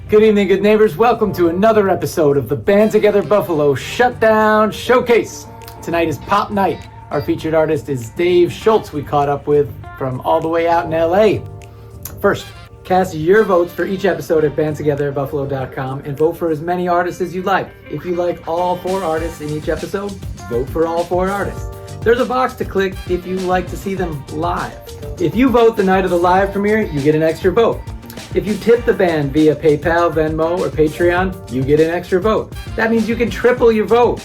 Good evening, good neighbors. Welcome to another episode of the Band Together Buffalo Shutdown Showcase. Tonight is Pop Night. Our featured artist is Dave Schultz, we caught up with from all the way out in LA. First, cast your votes for each episode at bandtogetherbuffalo.com and vote for as many artists as you like. If you like all 4 artists in each episode, vote for all 4 artists. There's a box to click if you like to see them live. If you vote the night of the live premiere, you get an extra vote. If you tip the band via PayPal, Venmo, or Patreon, you get an extra vote. That means you can triple your vote.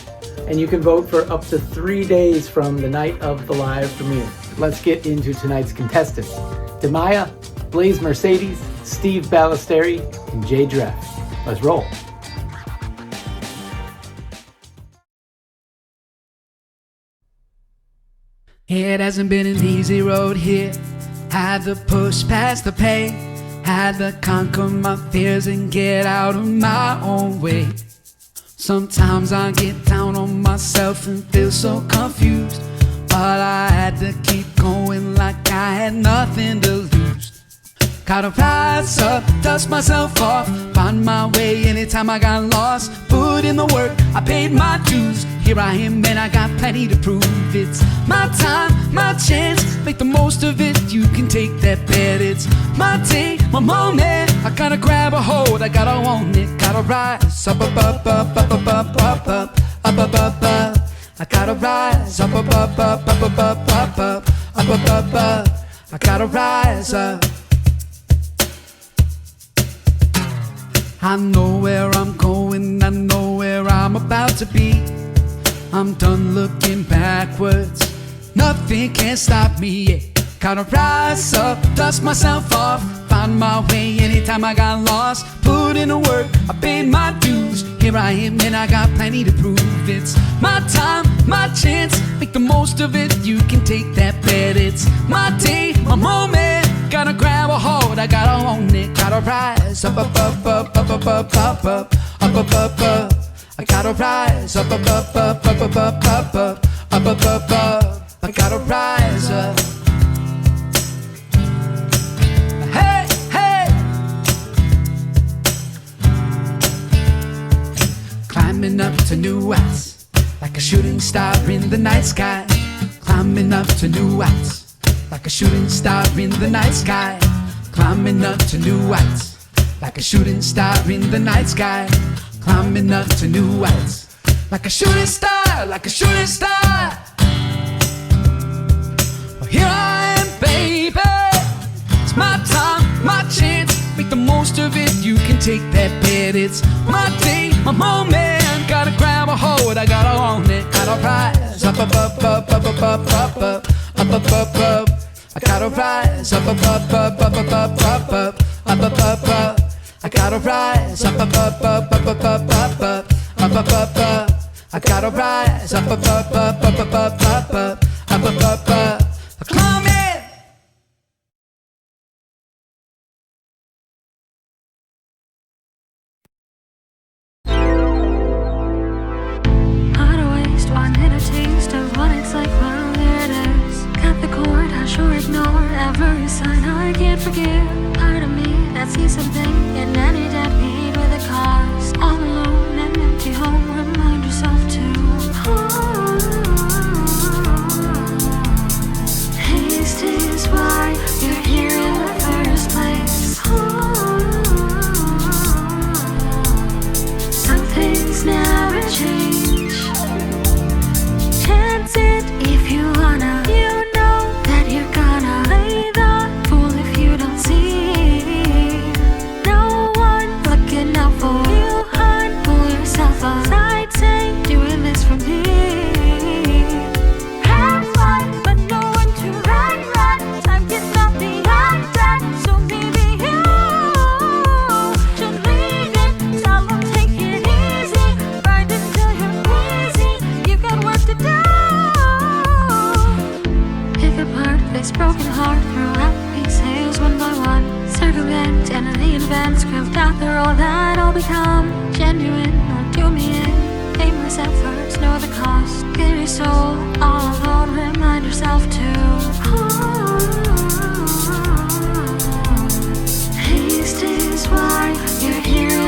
And you can vote for up to 3 days from the night of the live premiere. Let's get into tonight's contestants. Demaya, Blaze Mercedes, Steve Ballesteri, and Jay Dreff. Let's roll. It hasn't been an easy road here. Had to push past the pain. Had to conquer my fears and get out of my own way. Sometimes I get down on myself and feel so confused, but I had to keep going like I had nothing to lose. Gotta rise up, dust myself off, find my way anytime I got lost. Put in the work, I paid my dues. Here I am and I got plenty to prove. It's my time, my chance, make the most of it. You can take that bet. It's my day, my moment. I gotta grab a hold, I gotta own it. Gotta rise up, up, up, up, up, up, up, up, up, up, up, up, up. I gotta rise up, up, up, up, up, up, up, up, up, up, up, up, up. I gotta rise up. I know where I'm going, I know where I'm about to be. I'm done looking backwards, nothing can stop me, yeah. Gotta rise up, dust myself off, find my way anytime I got lost. Put in the work, I paid my dues. Here I am and I got plenty to prove. It's my time, my chance, make the most of it. You can take that bet. It's my day, my moment. Gotta grab a hold, I gotta own it. Gotta rise up, up, up, up, up, up, up, up, up, up, up, up, up. I gotta rise up, up, up, up, up, up, up, up, up, up, up, up, up. I gotta rise up. Hey, hey. Climbing up to new heights, like a shooting star in the night sky. Climbing up to new heights, like a shooting star in the night sky. Climbing up to new heights, like a shooting star in the night sky. Climbing up to new heights, like a shooting star, like a shooting star. Well, here I am, baby. It's my time, my chance, make the most of it. You can take that bet. It's my day, my moment. Gotta grab a hold, I gotta own it. Gotta rise up, up, up, up, up, up, up, up, up, up, up, up, up. I gotta rise up, up, up, up, up, up, up, up, up, up, up, up, up. I gotta rise up, up, up, up, up, up, up, up, up, up, up, up, up. I gotta rise up, up, up, up, up, up, up, up, up, up, up, up, up. Climb it. How to waste one in a taste of what it's like. Well, there it is. Cut the cord, I sure ignore every sign I can't forgive. Part of me that sees something in any dead beat with a cause. All alone in an empty home, remind yourself to haste is why you're here in the first place. Some things never change. Chance it if you wanna. You know that you're gonna play the fool if you don't see. No one looking out for you, hon. Pull yourself aside, say, doing this for me. Have fun, but no one to run. Time cannot be undone, so maybe you should leave it. Tell them take it easy, ride until you're easy. You've got work to do. Pick apart this broken heart, throw out pieces one by one. Circumvent and reinvent, script out the role that I'll become. Genuine, won't do me in. Aimless efforts, know the cost. Give your soul all alone, remind yourself to haste is why you're here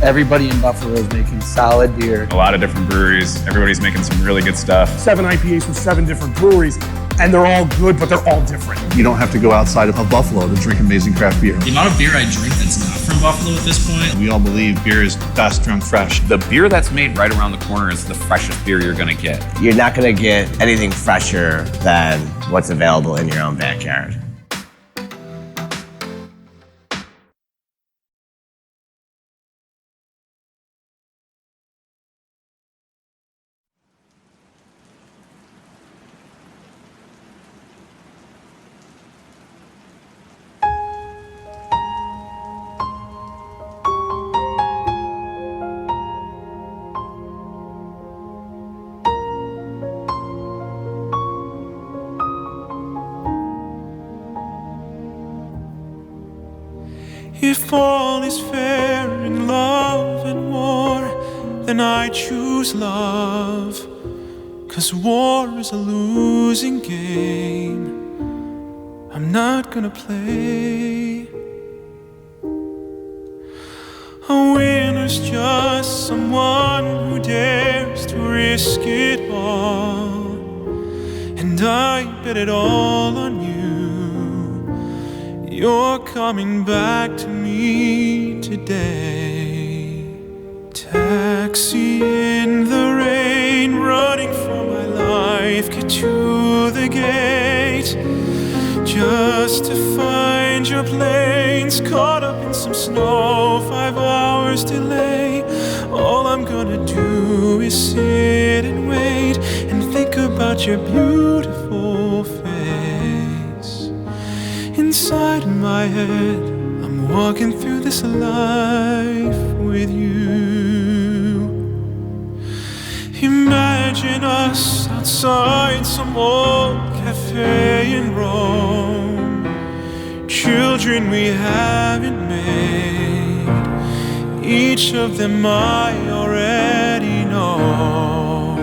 Everybody in Buffalo is making solid beer. A lot of different breweries. Everybody's making some really good stuff. 7 IPAs from 7 different breweries, and they're all good, but they're all different. You don't have to go outside of Buffalo to drink amazing craft beer. The amount of beer I drink that's not from Buffalo at this point. We all believe beer is best drunk fresh. The beer that's made right around the corner is the freshest beer you're gonna get. You're not gonna get anything fresher than what's available in your own backyard. If all is fair in love and war, then I choose love. 'Cause war is a losing game I'm not gonna play. A winner's just someone who dares to risk it all. And I bet it all on you. You're coming back to me today. Taxi in the rain, running for my life. Get to the gate, just to find your planes. Caught up in some snow, 5 hours delay. All I'm gonna do is sit and wait and think about your beautiful face. Inside my head, I'm walking through this life with you. Imagine us outside some old cafe in Rome. Children we haven't made, each of them I already know.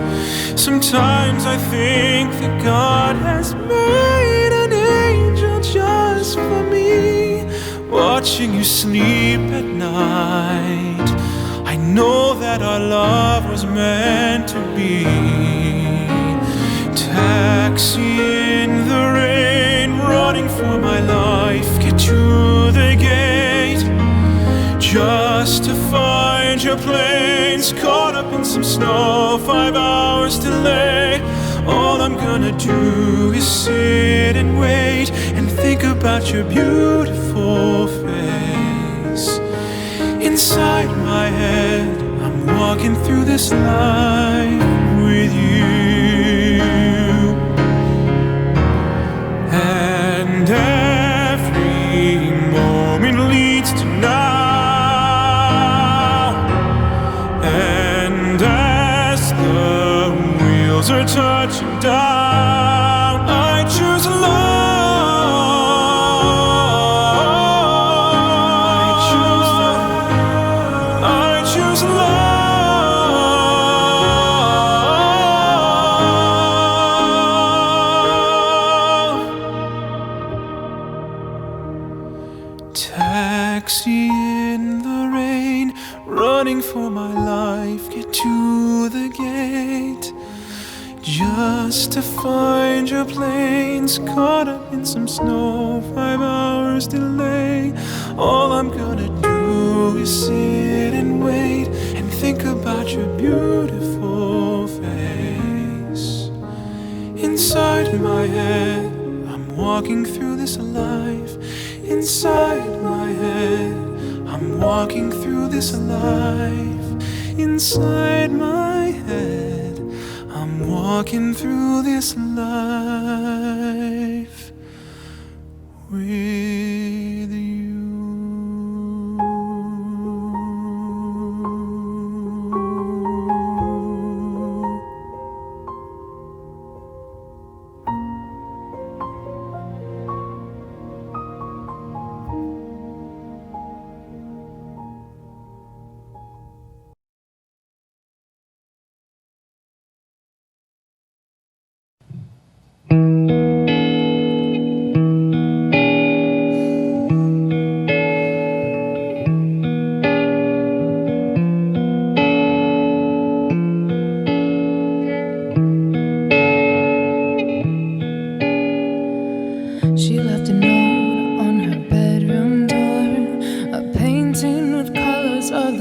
Sometimes I think that God has made an angel just for me, watching you sleep at night. I know that our love was meant to be. Taxi in the rain, running for my life. Get to the gate, just to find your planes. Caught up in some snow, 5 hours delay. All I'm gonna do is sit and wait and think about your beautiful face. Inside my head, I'm walking through this life with you. And every moment leads to now. And as the wheels are touching down, I choose love. Taxi in the rain, running for my life. Get to the gate, just to find your planes. Caught up in some snow, 5 hours delay. All I'm gonna do is sit and wait and think about your beautiful face. Inside my head, I'm walking through this life. Inside my head, I'm walking through this life. Inside my head, I'm walking through this life with you.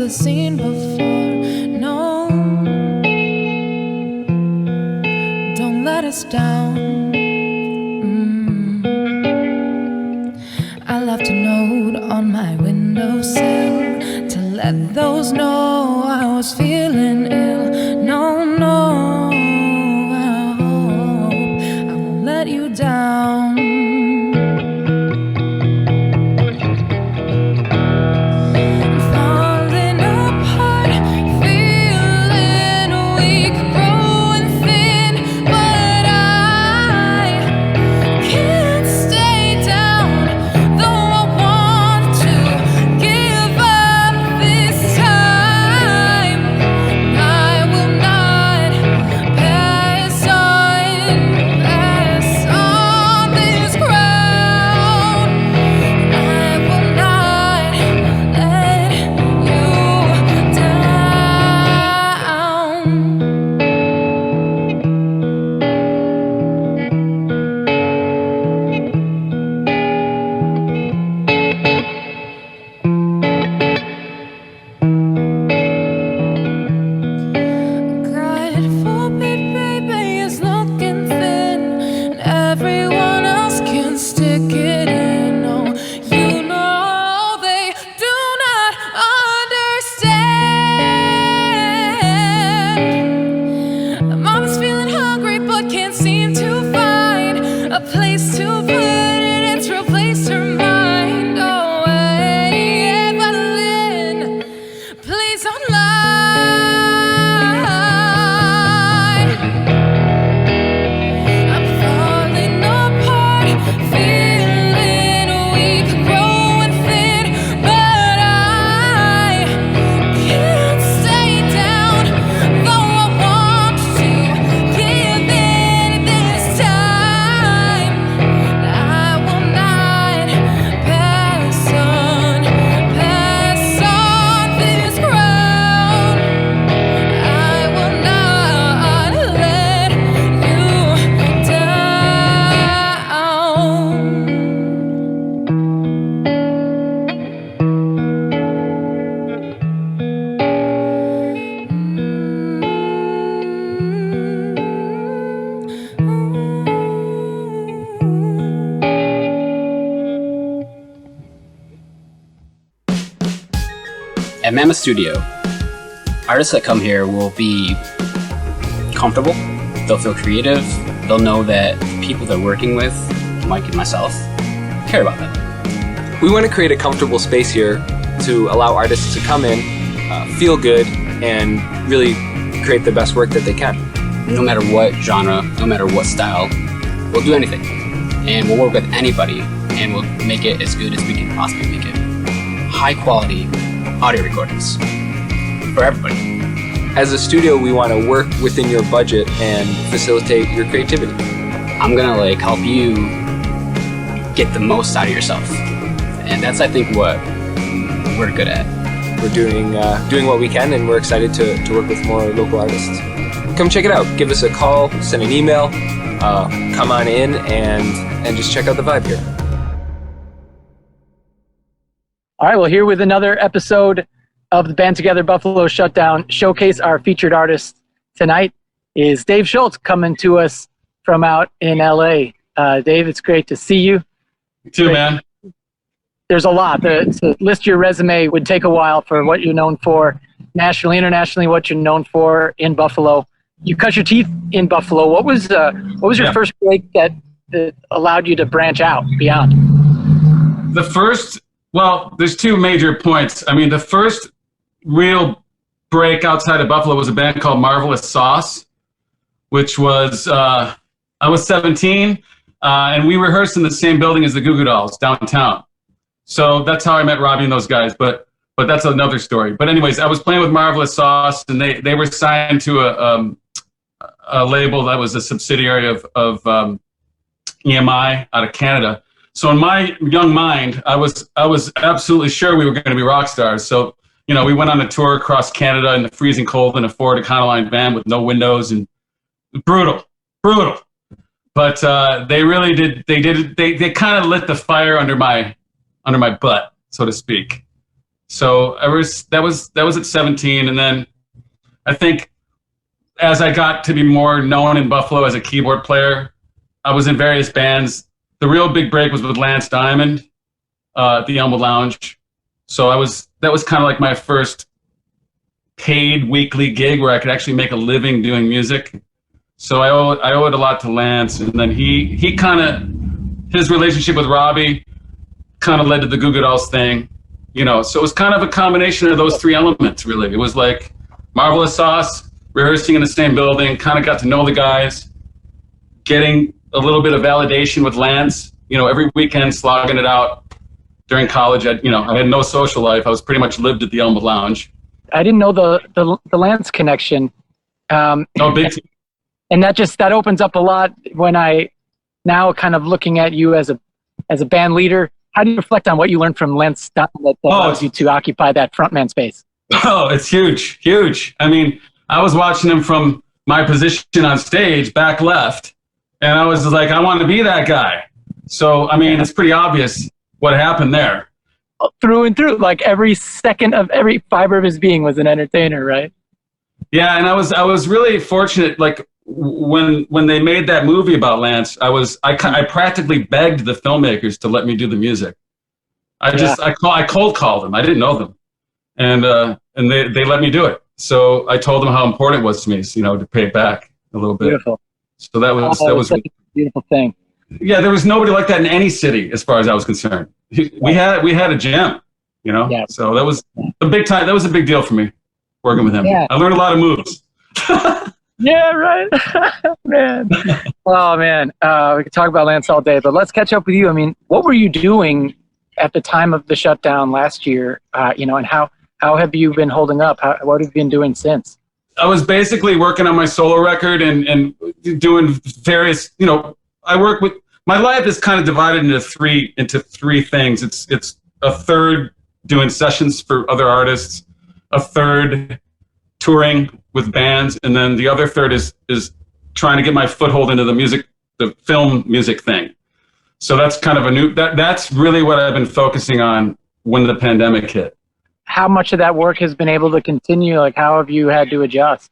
the scene before. No, don't let us down. I left a note on my windowsill to let those know I was feeling ill. No, no, I won't let you down. At Mammoth Studio, artists that come here will be comfortable, they'll feel creative, they'll know that the people they're working with, Mike and myself, care about them. We want to create a comfortable space here to allow artists to come in, feel good, and really create the best work that they can. No matter what genre, no matter what style, we'll do anything. And we'll work with anybody, and we'll make it as good as we can possibly make it. High quality audio recordings for everybody. As a studio, we want to work within your budget and facilitate your creativity. I'm gonna help you get the most out of yourself. And that's, I think, what we're good at. We're doing what we can, and we're excited to work with more local artists. Come check it out. Give us a call, send an email, come on in and just check out the vibe here. All right, well, here with another episode of the Band Together Buffalo Shutdown Showcase. Our featured artist tonight is Dave Schultz, coming to us from out in LA. Dave, it's great to see you. You too, man. There's a lot. To list your resume would take a while for what you're known for nationally, internationally, what you're known for in Buffalo. You cut your teeth in Buffalo. What was your first break that allowed you to branch out beyond? Well, there's two major points. I mean, the first real break outside of Buffalo was a band called Marvelous Sauce, which was, I was 17, and we rehearsed in the same building as the Goo Goo Dolls downtown. So that's how I met Robbie and those guys, but that's another story. But anyways, I was playing with Marvelous Sauce, and they were signed to a label that was a subsidiary of EMI out of Canada. So in my young mind, I was absolutely sure we were going to be rock stars. So, we went on a tour across Canada in the freezing cold in a Ford Econoline van with no windows, and brutal. But they really did. They kind of lit the fire under my butt, so to speak. So that was at 17, and then I think as I got to be more known in Buffalo as a keyboard player, I was in various bands. The real big break was with Lance Diamond at the Elmwood Lounge. So that was kind of like my first paid weekly gig where I could actually make a living doing music. So I owe it a lot to Lance, and then he kind of, his relationship with Robbie kind of led to the Goo Goo Dolls thing. So it was kind of a combination of those three elements, really. It was like Marvelous Sauce, rehearsing in the same building, kind of got to know the guys, getting a little bit of validation with Lance, every weekend slogging it out. During college, I had no social life. I was pretty much lived at the Elmwood Lounge. I didn't know the Lance connection. Big. And that opens up a lot when I now kind of looking at you as a band leader. How do you reflect on what you learned from Lance that allows you to occupy that frontman space? Oh, it's huge, huge. I mean, I was watching him from my position on stage, back left, and I was like, I want to be that guy. So, I mean, it's pretty obvious what happened there. Through and through, like every second of every fiber of his being was an entertainer, right? Yeah, and I was really fortunate. Like when they made that movie about Lance, I practically begged the filmmakers to let me do the music. I cold called them. I didn't know them, and they let me do it. So I told them how important it was to me, to pay it back a little bit. Beautiful. So that was such a beautiful thing. Yeah, there was nobody like that in any city, as far as I was concerned. We had a gem, Yeah. So that was a big time. That was a big deal for me, working with him. Yeah. I learned a lot of moves. Yeah, right. Man. Oh, man. We could talk about Lance all day, but let's catch up with you. I mean, what were you doing at the time of the shutdown last year, and how have you been holding up? What have you been doing since? I was basically working on my solo record and doing various, I work with, my life is kind of divided into three things. It's a third doing sessions for other artists, a third touring with bands, and then the other third is trying to get my foothold into the film music thing. So that's kind of that's really what I've been focusing on when the pandemic hit. How much of that work has been able to continue? Like, how have you had to adjust?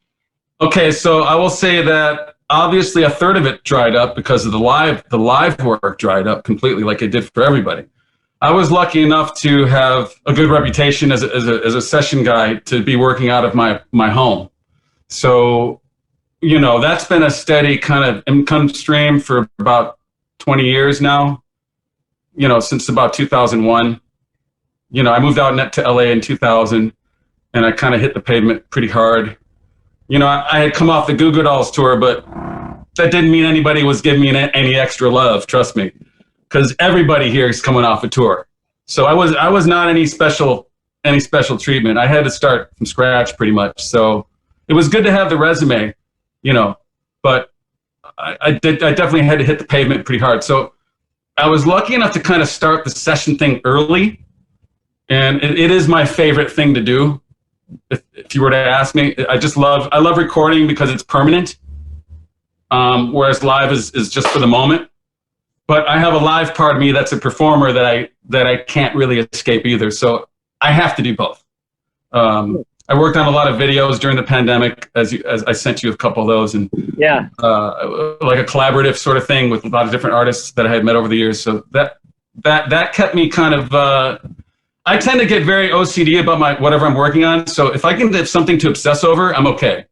Okay, so I will say that obviously a third of it dried up because of the live work dried up completely, like it did for everybody. I was lucky enough to have a good reputation as a session guy to be working out of my home. So, that's been a steady kind of income stream for about 20 years now, since about 2001. I moved out to LA in 2000, and I kind of hit the pavement pretty hard. I had come off the Goo Goo Dolls tour, but that didn't mean anybody was giving me any extra love, trust me, because everybody here is coming off a tour. So I was not any special treatment. I had to start from scratch pretty much. So it was good to have the resume, but I definitely had to hit the pavement pretty hard. So I was lucky enough to kind of start the session thing early. And it is my favorite thing to do. If you were to ask me, I love recording because it's permanent. Whereas live is just for the moment. But I have a live part of me that's a performer that I can't really escape either. So I have to do both. I worked on a lot of videos during the pandemic, as I sent you a couple of those, and yeah, like a collaborative sort of thing with a lot of different artists that I had met over the years. So that kept me kind of. I tend to get very OCD about whatever I'm working on. So if I can have something to obsess over, I'm okay.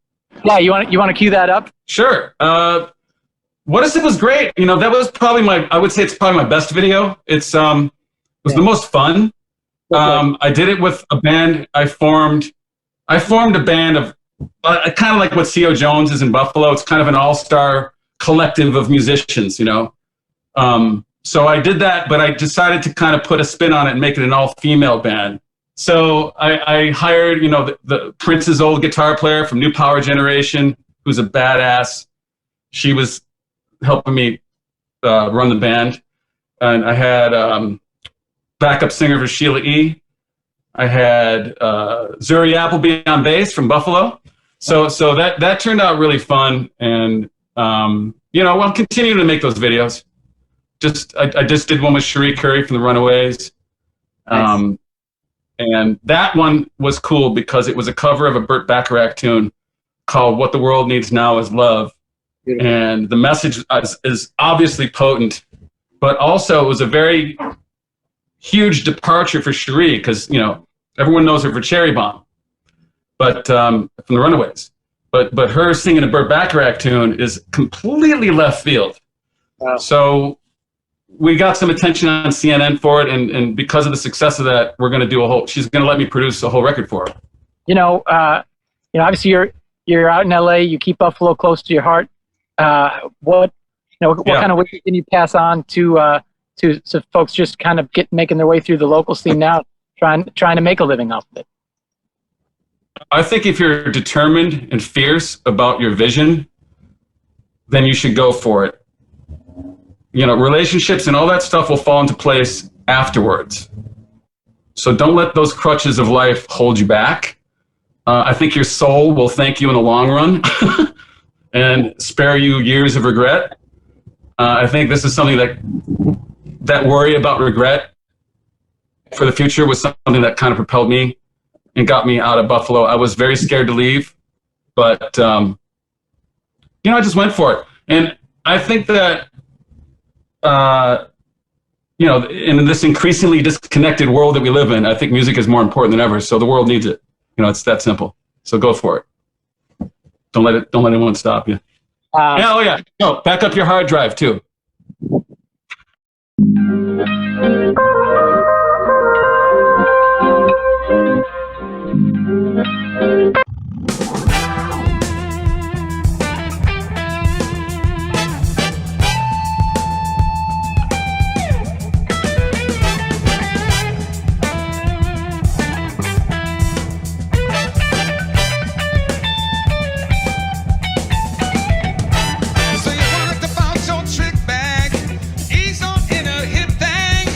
Yeah, you want to cue that up? Sure. What Is It was great. That was probably I would say it's probably my best video. It was the most fun. Okay. I did it with a band I formed a band of kind of like what C.O. Jones is in Buffalo. It's kind of an all-star collective of musicians, So I did that, but I decided to kind of put a spin on it and make it an all-female band. So I hired, the Prince's old guitar player from New Power Generation, who's a badass. She was helping me run the band. And I had backup singer for Sheila E. I had Zuri Appleby on bass from Buffalo. So that turned out really fun. And, I'm continuing to make those videos. I just did one with Cherie Curry from the Runaways. Nice. And that one was cool because it was a cover of a Burt Bacharach tune called What the World Needs Now Is Love. Beautiful. And the message is obviously potent, but also it was a very huge departure for Cherie because, you know, everyone knows her for Cherry Bomb, but from the Runaways. But her singing a Burt Bacharach tune is completely left field. Wow. So we got some attention on CNN for it, and because of the success of that, we're going to do she's going to let me produce a whole record for her. You know, obviously you're out in LA. You keep Buffalo close to your heart. What kind of way can you pass on to folks just kind of making their way through the local scene now, trying to make a living off of it? I think if you're determined and fierce about your vision, then you should go for it. You know, relationships and all that stuff will fall into place afterwards. So don't let those crutches of life hold you back. I think your soul will thank you in the long run and spare you years of regret. I think this is something that worry about regret for the future was something that kind of propelled me and got me out of Buffalo. I was very scared to leave, but I just went for it. And I think that in this increasingly disconnected world that we live in, I think music is more important than ever. So the world needs it. You know, it's that simple. So go for it. Don't let anyone stop you. No, back up your hard drive too. So you wanna about your trick bag, ease on in a hip thing,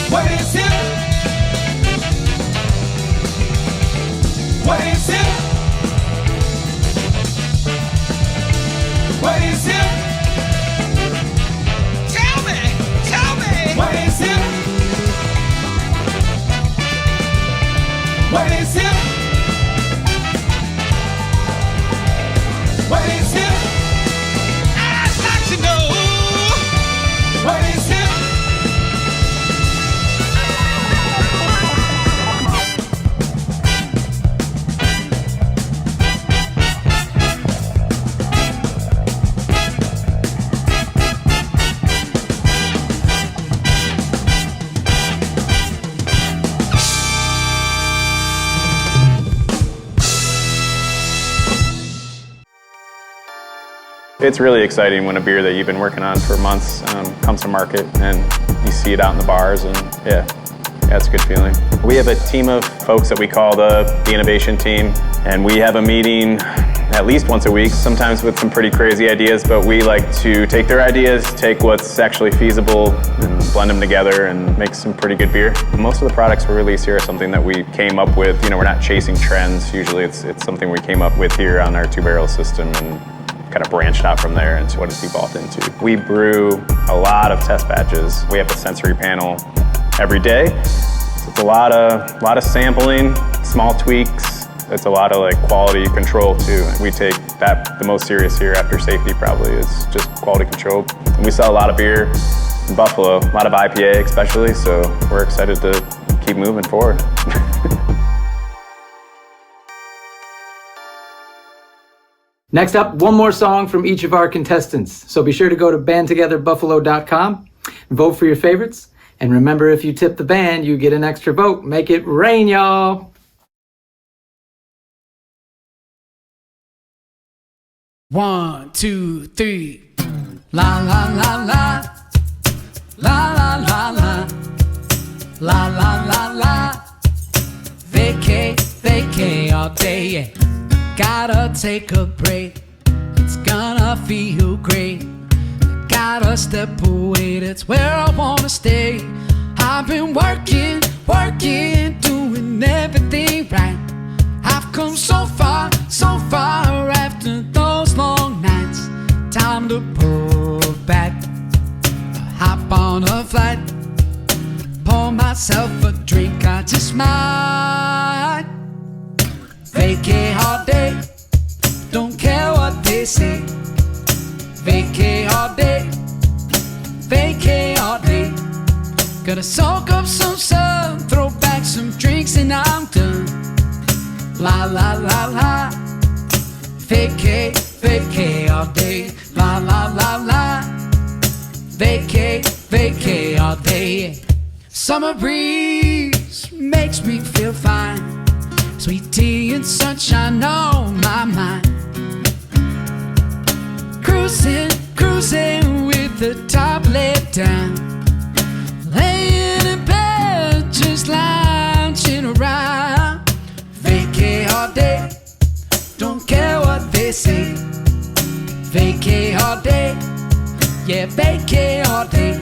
What is it? What is it? What is it? Tell me, tell me. What is it? What is it? What is it? I'd like to know. What is it? It's really exciting when a beer that you've been working on for months comes to market and you see it out in the bars, and yeah, it's a good feeling. We have a team of folks that we call the innovation team, and we have a meeting at least once a week, sometimes with some pretty crazy ideas, but we like to take their ideas, take what's actually feasible, and blend them together and make some pretty good beer. Most of the products we release here are something that we came up with. You know, we're not chasing trends. Usually it's something we came up with here on our 2-barrel system and kind of branched out from there into what it's evolved into. We brew a lot of test batches. We have a sensory panel every day. So it's a lot of sampling, small tweaks. It's a lot of like quality control too. We take that the most serious here after safety probably is just quality control. And we sell a lot of beer in Buffalo, a lot of IPA especially, so we're excited to keep moving forward. Next up, one more song from each of our contestants. So be sure to go to bandtogetherbuffalo.com and vote for your favorites. And remember, if you tip the band, you get an extra vote. Make it rain, y'all. One, two, three. La la la la. La la la la. La la la la. Vacay, vacay all day, yeah. Gotta take a break, it's gonna feel great. Gotta step away, that's where I wanna stay. I've been working, doing everything right. I've come so far after those long nights. Time to pull back, hop on a flight, pour myself a drink, I just might. Vacay all day, don't care what they say. Vacay all day, vacay all day. Gotta soak up some sun, throw back some drinks and I'm done. La la la la. Vacay, vacay all day. La la la la. Vacay, vacay all day. Summer breeze makes me feel fine. Sweet tea and sunshine on my mind. Cruising, cruising with the top laid down. Laying in bed, just lounging around. Vacay all day, don't care what they say. Vacay all day, yeah, vacay all day.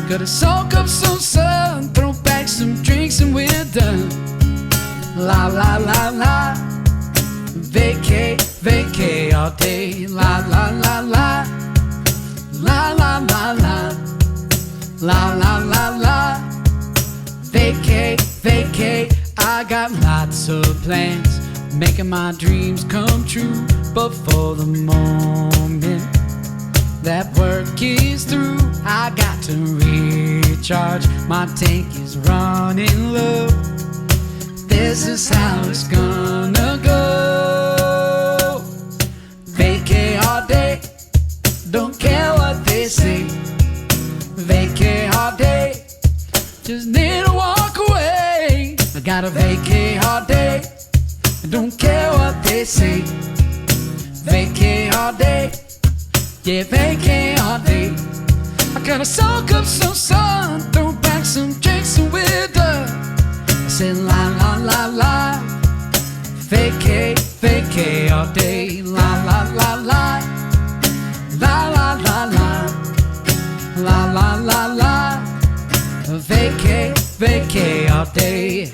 Gotta soak up some sun, throw back some drinks and we're done. La la la la. Vacay, vacay all day. La la la la. La la la la. La la la la. Vacay, vacay. I got lots of plans, making my dreams come true. But for the moment that work is through, I got to recharge. My tank is running low. This is how it's gonna go. Vacay all day, don't care what they say. Vacay all day, just need to walk away. I gotta vacay all day, don't care what they say. Vacay all day, yeah, vacay all day. I gotta soak up some sun, throw back some drinks and we're done. I said la la la la. Vacay, vacay all day. La la la la. La la la la. La la la la. vacay all day.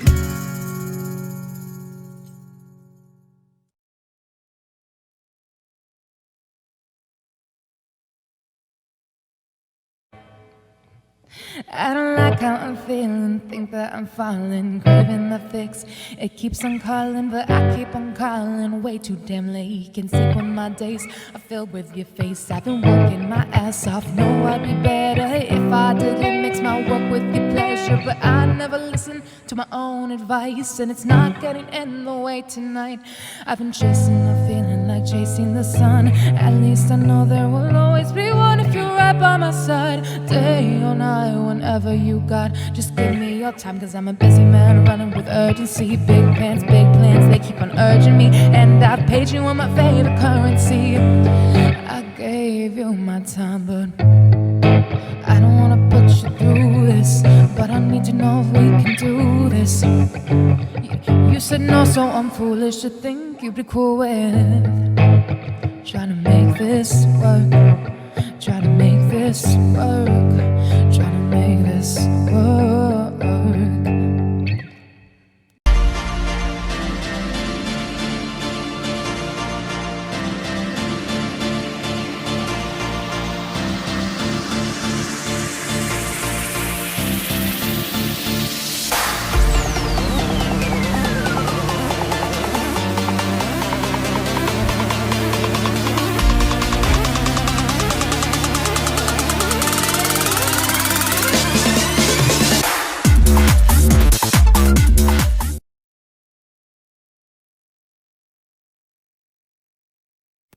I don't like how I'm feeling, think that I'm falling, craving the fix. It keeps on calling, but I keep on calling. Way too damn late, can sleep when my days are filled with your face. I've been working my ass off, know I'd be better if I didn't mix my work with your pleasure. But I never listen to my own advice, and it's not getting in the way tonight. I've been chasing a feeling like chasing the sun. At least I know there will always be one if you're right by my side. Day or night, whenever you got, just give me your time, cause I'm a busy man running with urgency. Big plans, big plans, they keep on urging me, and I've paid you on my favorite currency. I gave you my time, but I don't wanna put you through this, but I need to know if we can do this. You said no, so I'm foolish to think you'd be cool with trying to make this work. Try to make this work. Try to make this work.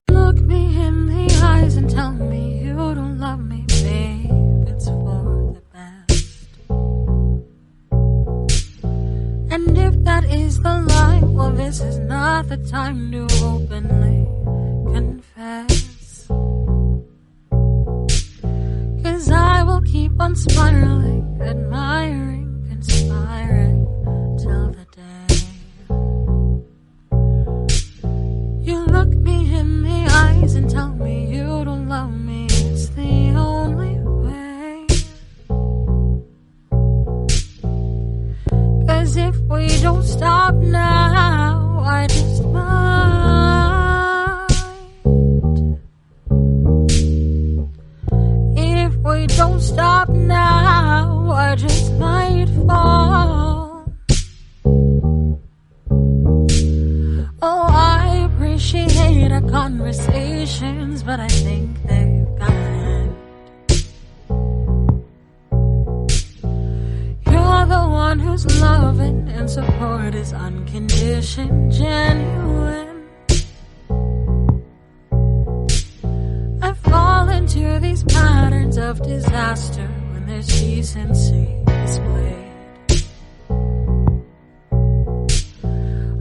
Look me in the eyes and tell me you don't love me, babe. It's for the best. And if that is the lie, well, this is not the time to openly confess. Cause I will keep on spiraling, admiring, conspiring till the day you look me in the eyes and tell me you don't love me. It's the only way. Cause if we don't stop now, I just might. If we don't stop now, I just might fall. Oh, I appreciate our conversations, but I think they've got to end. You're the one whose loving and support is unconditioned, genuine. I fall into these patterns of disaster when there's decency displayed.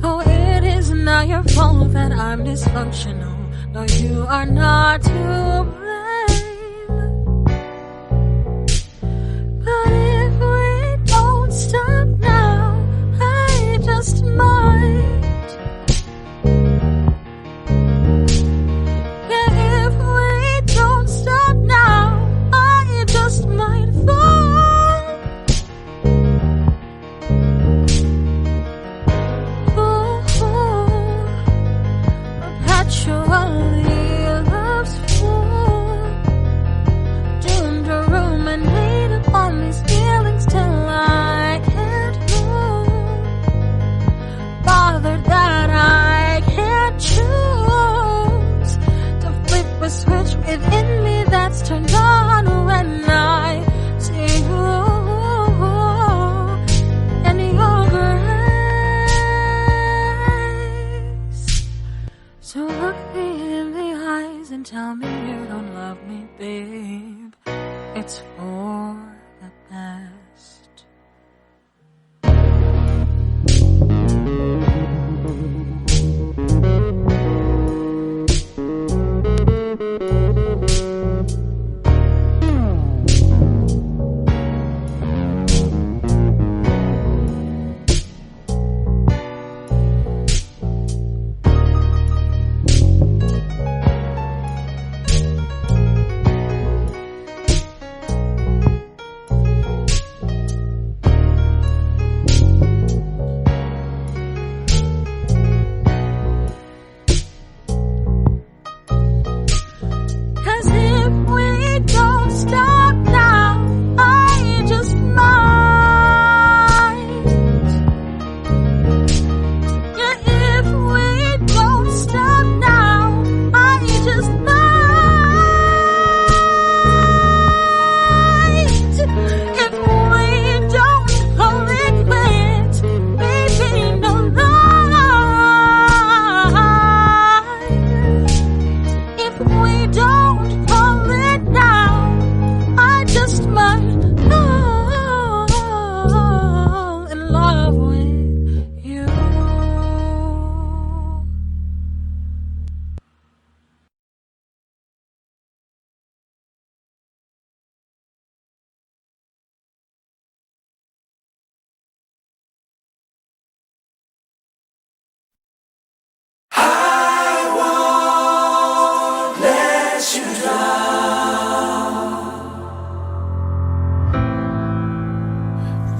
Oh, it is not your fault that I'm dysfunctional. No, you are not to blame. But if we don't stop now, I just might. Yeah, if we don't stop now, I just might fall. Perpetually love's full.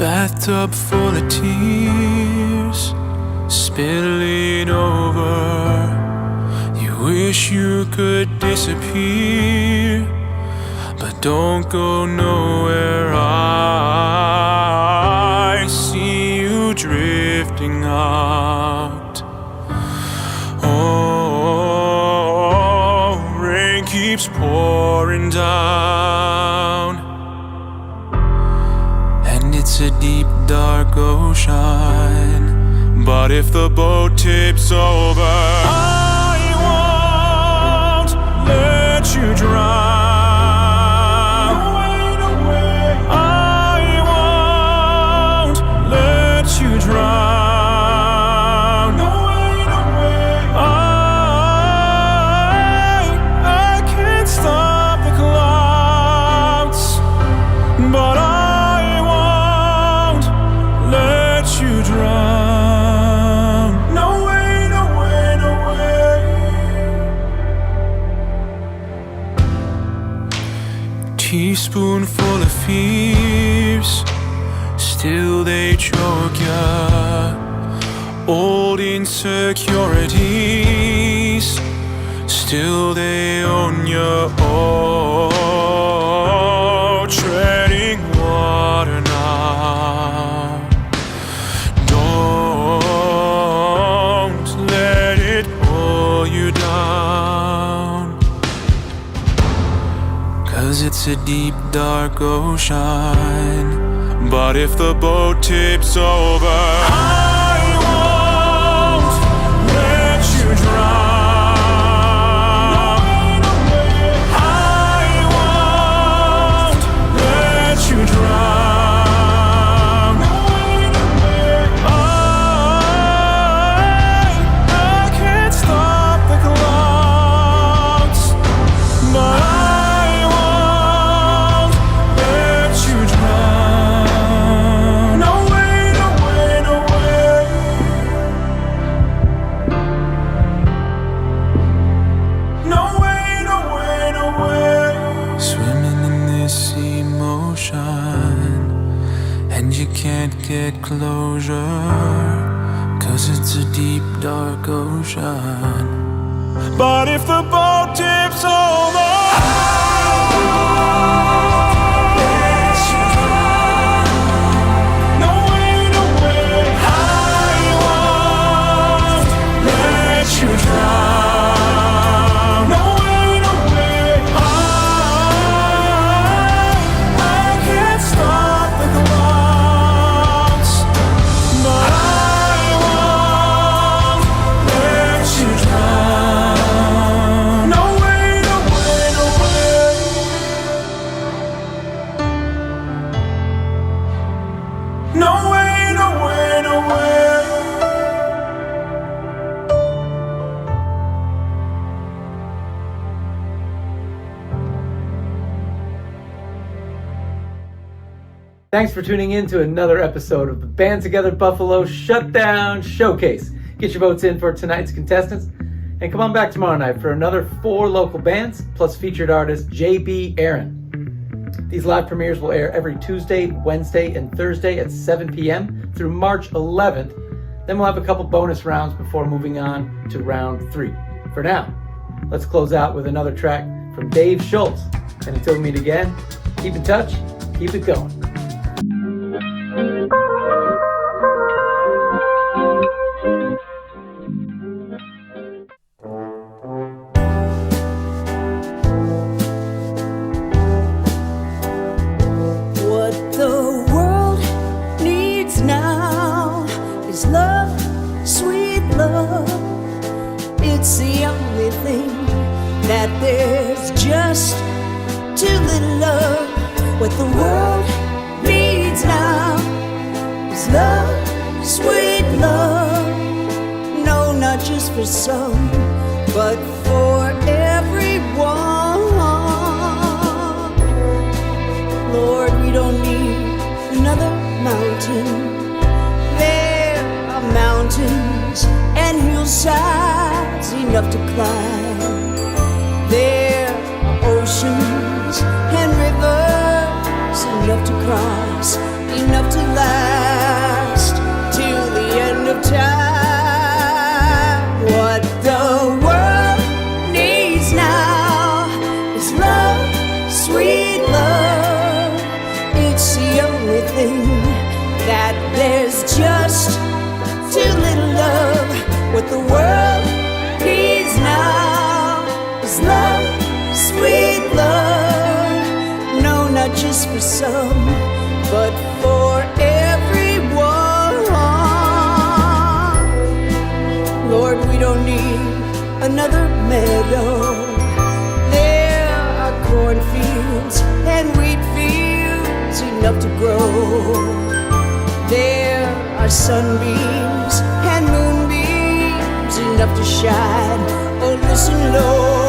bathtub full of tears spilling over. You wish you could disappear, but don't go nowhere. I see you drifting out. Oh, rain keeps pouring down, and it's a deep, dark ocean. But if the boat tips over, I won't let you drown. I won't let you drown. I can't stop the clouds, but I won't let you drown. No way, no way, no way. Teaspoonful of fears, still they choke ya. Old insecurities, still they own ya. Oh, treading water now. Don't let it pull you down, 'cause it's a deep, dark ocean. But if the boat tips over, I won't let you drown. I won't let you drown. I can't stop the clouds, but I won't let you drown. No way, no way, no way. No way, no way, no way. Swimming in this emotion, and you can't get closure, 'cause it's a deep, dark ocean. But if the boat tips over, no way, no way. I won't let you drown. No way, no way. I can't stop the clouds, but I won't let you drown. No way, no way, no way. No way, no way, no way. Thanks for tuning in to another episode of the Band Together Buffalo Shutdown Showcase. Get your votes in for tonight's contestants, and come on back tomorrow night for another 4 local bands plus featured artist JB Aaron. These live premieres will air every Tuesday, Wednesday, and Thursday at 7 p.m. through March 11th. Then we'll have a couple bonus rounds before moving on to round 3. For now, let's close out with another track from Dave Schultz. And until we meet again, keep in touch, keep it going. What the world needs now is love, sweet love. It's the only thing that there's just too little of. What the world needs now is love, sweet love. No, not just for some, but for everyone. Lord, we don't need another mountain. There are mountains and hillsides enough to climb. There are oceans and rivers enough to cross. enough to last till the end of time. What the world needs now is love, sweet love. It's the only thing that there's just too little love. What the world needs now is love, sweet love. No, not just for some, but for everyone. Lord, we don't need another meadow. There are cornfields and wheat fields enough to grow. There are sunbeams and moonbeams enough to shine. Oh, listen, Lord.